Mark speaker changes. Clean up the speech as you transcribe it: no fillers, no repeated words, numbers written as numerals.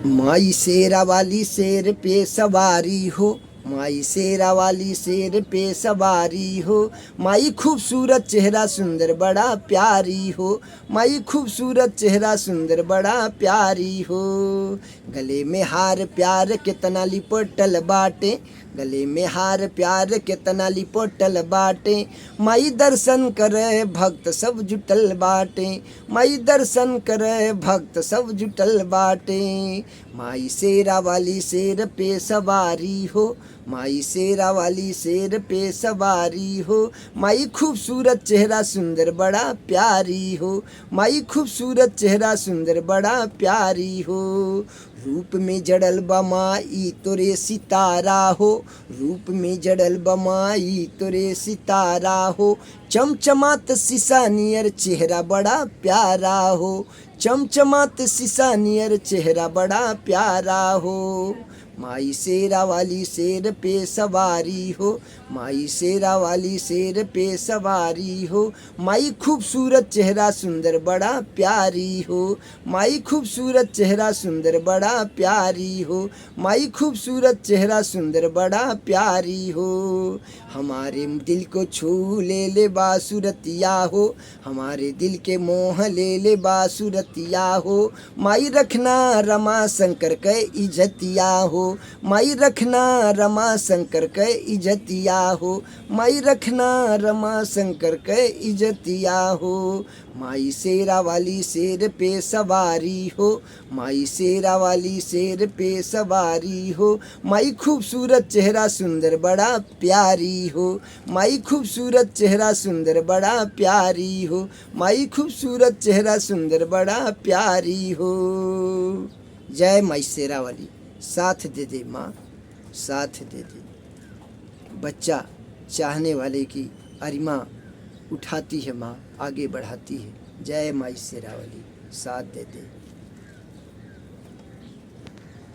Speaker 1: माई शेरा वाली शेर पे सवारी हो, माई शेरा वाली शेर पे सवारी हो। माई खूबसूरत चेहरा सुंदर बड़ा प्यारी हो, माई खूबसूरत चेहरा सुंदर बड़ा प्यारी हो। गले में हार प्यार कितना लिपटल बाटे, गले में हार प्यार कितना लिपटल बाटे। माई दर्शन करे भक्त सब जुटल बाटे, माई दर्शन करे भक्त सब जुटल बाटे। माई शेरा वाली शेर पे सवारी हो, माई शेरा वाली शेर पे सवारी हो। माई खूबसूरत चेहरा सुंदर बड़ा प्यारी हो, माई खूबसूरत चेहरा सुंदर बड़ा प्यारी हो। रूप में जड़ल बमाई तोरे सितारा हो, रूप में जड़ल बमाई तोरे सितारा हो। चमचमात शीशा नियर चेहरा बड़ा प्यारा हो, चमचमात शीशा नियर चेहरा बड़ा प्यारा हो। माई शेरा वाली शेर पे सवारी हो, माई शेरा वाली शेर पे सवारी हो। माई खूबसूरत चेहरा सुंदर बड़ा प्यारी हो, माई खूबसूरत चेहरा सुंदर बड़ा प्यारी हो, माई खूबसूरत चेहरा सुंदर बड़ा प्यारी हो। हमारे दिल को छू ले बासुरतिया हो, हमारे दिल के मोह ले बासुरतिया हो। माई रखना रमा शंकर के इज्जतिया हो, माई रखना रमा शंकर के इज्जतिया हो, माई रखना रमा शंकर के इज्जतिया हो। माई शेरा वाली शेर पे सवारी हो, माई शेरा वाली शेर पे सवारी हो। माई खूबसूरत चेहरा सुंदर बड़ा प्यारी हो, माई खूबसूरत चेहरा सुंदर बड़ा प्यारी हो, माई खूबसूरत चेहरा सुंदर बड़ा प्यारी हो। जय माई शेरा वाली। साथ दे दे माँ, साथ दे दे। बच्चा चाहने वाले की अरिमा उठाती है माँ, आगे बढ़ाती है। जय माई शेरा वाली, साथ दे दे।